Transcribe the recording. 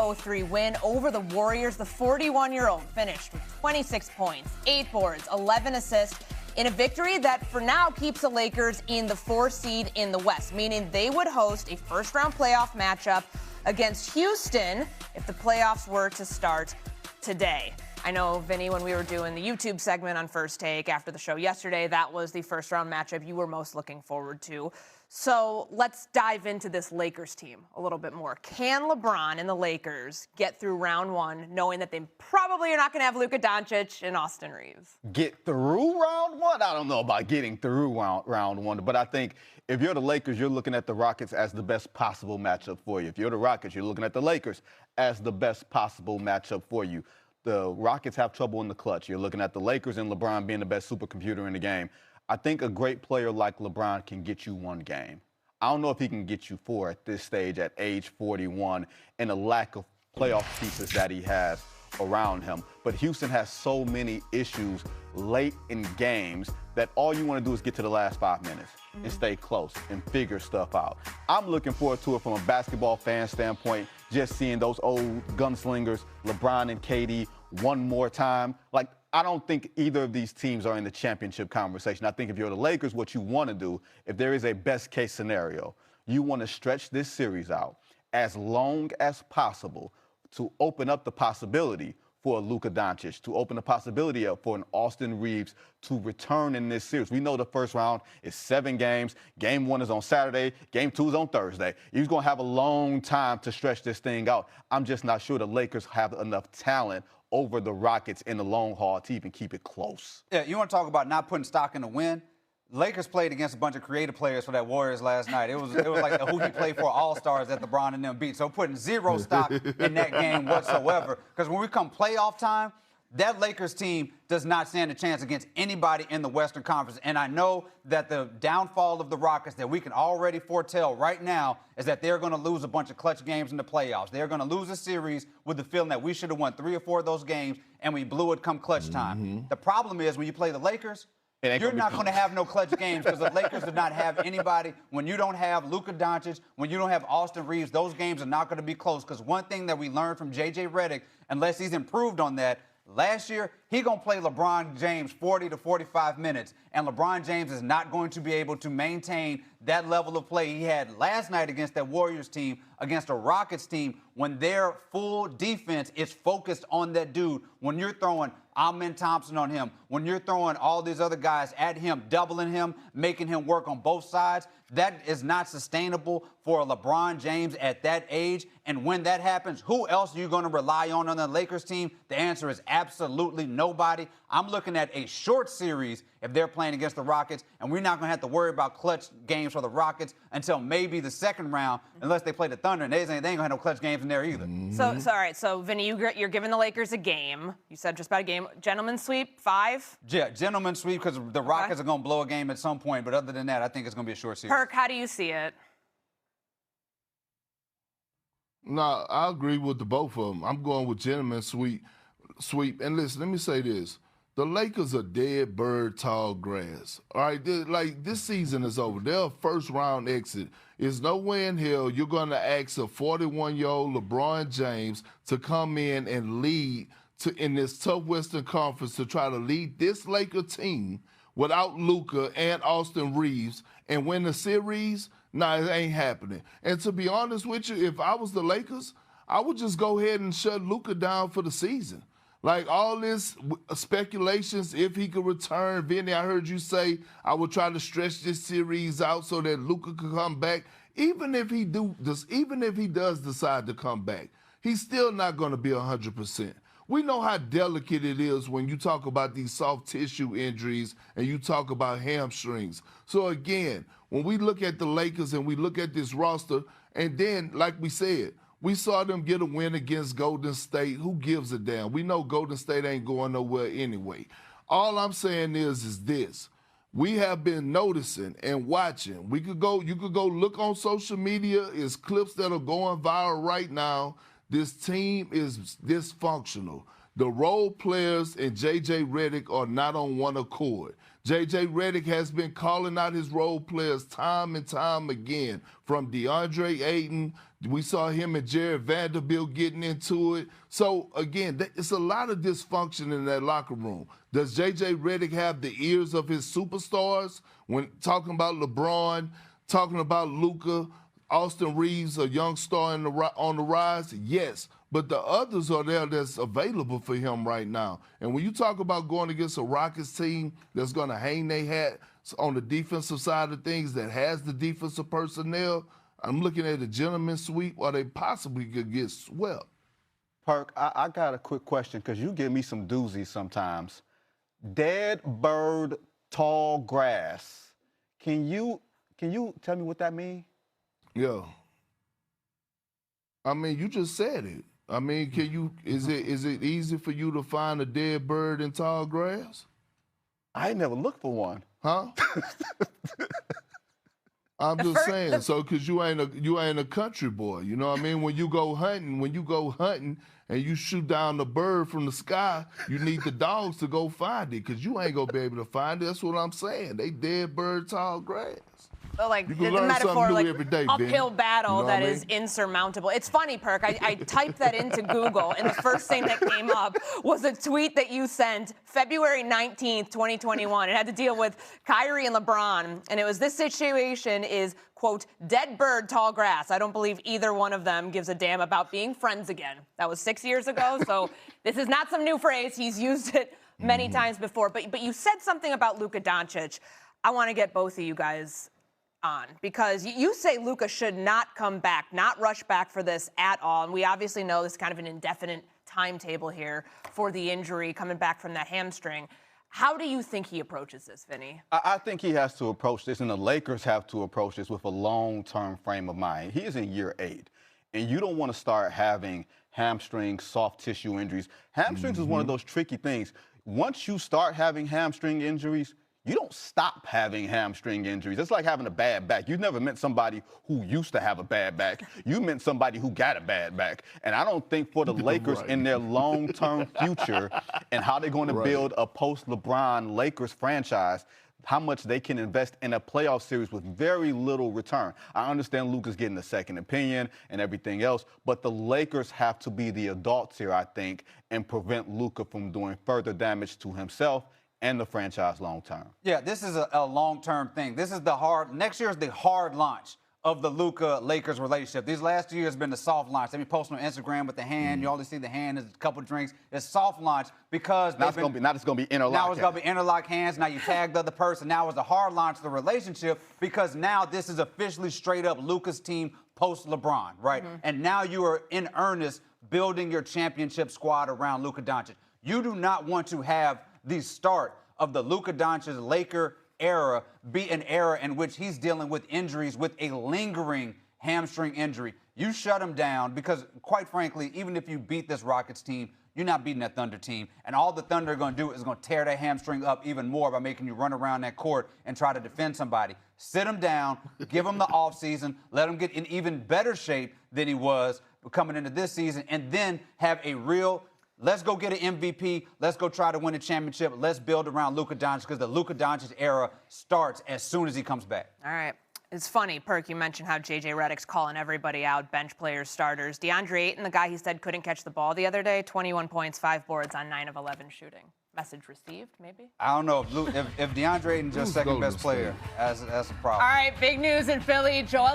103 win over the Warriors. The 41-year-old finished with 26 points, 8 boards, 11 assists in a victory that for now keeps the Lakers in the 4th seed in the West, meaning they would host a first-round playoff matchup against Houston if the playoffs were to start today. I know, Vinny, when we were doing the YouTube segment on First Take after the show yesterday, that was the first-round matchup you were most looking forward to. So let's dive into this Lakers team a little bit more. Can LeBron and the Lakers get through round one knowing that they probably are not going to have Luka Doncic and Austin Reeves? Get through round one? I don't know about getting through round one, but I think if you're the Lakers, you're looking at the Rockets as the best possible matchup for you. If you're the Rockets, you're looking at the Lakers as the best possible matchup for you. The Rockets have trouble in the clutch. You're looking at the Lakers and LeBron being the best supercomputer in the game. I think a great player like LeBron can get you one game. I don't know if he can get you 4 at this stage at age 41 and the lack of playoff pieces that he has around him. But Houston has so many issues late in games that all you want to do is get to the last 5 minutes and stay close and figure stuff out. I'm looking forward to it from a basketball fan standpoint, just seeing those old gunslingers, LeBron and KD, one more time. Like, I don't think either of these teams are in the championship conversation. I think if you're the Lakers, what you want to do, if there is a best-case scenario, you want to stretch this series out as long as possible to open up the possibility for a Luka Doncic, to open the possibility up for an Austin Reeves to return in this series. We know the first round is 7 games. Game 1 is on Saturday. Game 2 is on Thursday. He's going to have a long time to stretch this thing out. I'm just not sure the Lakers have enough talent over the Rockets in the long haul to even keep it close. Yeah, you want to talk about not putting stock in the win? Lakers played against a bunch of creative players for that Warriors last night. It was like who he played for All-Stars that LeBron and them beat. So putting 0 stock in that game whatsoever. Because when we come playoff time, that Lakers team does not stand a chance against anybody in the Western Conference. And I know that the downfall of the Rockets that we can already foretell right now is that they're going to lose a bunch of clutch games in the playoffs. They're going to lose a series with the feeling that we should have won 3 or 4 of those games and we blew it come clutch time. The problem is when you play the Lakers, you're not going to have no clutch games because the Lakers do not have anybody. When you don't have Luka Doncic, when you don't have Austin Reeves, those games are not going to be close. Because one thing that we learned from J.J. Redick, unless he's improved on that, last year, he's going to play LeBron James 40 to 45 minutes, and LeBron James is not going to be able to maintain that level of play he had last night against that Warriors team, against a Rockets team, when their full defense is focused on that dude. When you're throwing Amen Thompson on him, when you're throwing all these other guys at him, doubling him, making him work on both sides, that is not sustainable for a LeBron James at that age. And when that happens, who else are you going to rely on the Lakers team? The answer is absolutely nobody. I'm looking at a short series if they're playing against the Rockets, and we're not going to have to worry about clutch games for the Rockets until maybe the second round, unless they play the Thunder, and they ain't going to have no clutch games in there either. So all right, so Vinny, you're giving the Lakers a game. You said just about a game. Gentleman's sweep, 5? Yeah, gentleman's sweep, because the Rockets are going to blow a game at some point, but other than that, I think it's going to be a short series. Perk, how do you see it? No, I agree with the both of them. I'm going with gentleman's sweep. And listen, let me say this. The Lakers are dead bird tall grass. All right, like this season is over. They're a first-round exit. There's no way in hell you're going to ask a 41-year-old LeBron James to come in and lead in this tough Western Conference to try to lead this Laker team without Luka and Austin Reeves and win the series. Nah, it ain't happening. And to be honest with you, if I was the Lakers, I would just go ahead and shut Luka down for the season. Like all this speculations, if he could return, Vinny, I heard you say I would try to stretch this series out so that Luka could come back. Even if he does decide to come back, he's still not going to be 100%. We know how delicate it is when you talk about these soft tissue injuries and you talk about hamstrings. So again, when we look at the Lakers and we look at this roster, and then, like we said, we saw them get a win against Golden State. Who gives a damn? We know Golden State ain't going nowhere anyway. All I'm saying is this. We have been noticing and watching. You could go look on social media. It's clips that are going viral right now. This team is dysfunctional. The role players and J.J. Redick are not on one accord. J.J. Redick has been calling out his role players time and time again. From DeAndre Ayton, we saw him and Jared Vanderbilt getting into it. So, again, it's a lot of dysfunction in that locker room. Does J.J. Redick have the ears of his superstars when talking about LeBron, talking about Luka, Austin Reeves, a young star on the rise? Yes. But the others are there that's available for him right now. And when you talk about going against a Rockets team that's going to hang their hat on the defensive side of things, that has the defensive personnel, I'm looking at a gentleman's sweep, or they possibly could get swept. Perk, I got a quick question because you give me some doozies sometimes. Dead bird, tall grass. Can you tell me what that means? Yeah. I mean, you just said it. I mean, is it easy for you to find a dead bird in tall grass? I ain't never looked for one. Huh? I'm just saying, so because you ain't a country boy, you know what I mean? When you go hunting and you shoot down the bird from the sky, you need the dogs to go find it because you ain't gonna be able to find it. That's what I'm saying. They dead bird, tall grass. So, like, the metaphor, like, every day, uphill Ben. battle You know that what I is mean? insurmountable. It's funny, Perk. I typed that into Google, and the first thing that came up was a tweet that you sent February 19th, 2021. It had to deal with Kyrie and LeBron, and it was, this situation is, quote, dead bird, tall grass. I don't believe either one of them gives a damn about being friends again. That was 6 years ago, so this is not some new phrase. He's used it many times before. But you said something about Luka Doncic. I want to get both of you guys on, because you say Luka should not come back, not rush back for this at all. And we obviously know this is kind of an indefinite timetable here for the injury coming back from that hamstring. How do you think he approaches this, Vinny? I think he has to approach this, and the Lakers have to approach this with a long-term frame of mind. He is in year 8, and you don't want to start having hamstring, soft tissue injuries. Hamstrings is one of those tricky things. Once you start having hamstring injuries, you don't stop having hamstring injuries. It's like having a bad back. You've never met somebody who used to have a bad back. You meant somebody who got a bad back. And I don't think for the Lakers in their long-term future and how they're going to build a post-LeBron Lakers franchise, how much they can invest in a playoff series with very little return. I understand Luka's getting a second opinion and everything else, but the Lakers have to be the adults here, I think, and prevent Luka from doing further damage to himself and the franchise long-term. Yeah, this is a long-term thing. This is next year is the hard launch of the Luka-Lakers relationship. These last 2 years have been the soft launch. They be posting on Instagram with the hand. You always see the hand, there's a couple drinks. It's soft launch because now it's going to be interlock. Now it's going to be interlock hands. Now you tag the other person. Now it's a hard launch of the relationship because now this is officially straight up Luka's team post-LeBron, right? And now you are in earnest building your championship squad around Luka Doncic. You do not want to have the start of the Luka Doncic Laker era be an era in which he's dealing with injuries, with a lingering hamstring injury. You shut him down because, quite frankly, even if you beat this Rockets team, you're not beating that Thunder team. And all the Thunder are going to do is going to tear that hamstring up even more by making you run around that court and try to defend somebody. Sit him down, give him the offseason, let him get in even better shape than he was coming into this season, and then have a real let's go get an MVP. Let's go try to win a championship. Let's build around Luka Doncic because the Luka Doncic era starts as soon as he comes back. All right. It's funny, Perk, you mentioned how J.J. Redick's calling everybody out, bench players, starters. DeAndre Ayton, the guy he said couldn't catch the ball the other day, 21 points, 5 boards on 9 of 11 shooting. Message received, maybe? I don't know if DeAndre Ayton's just second best player. That's a problem. All right, big news in Philly. Joel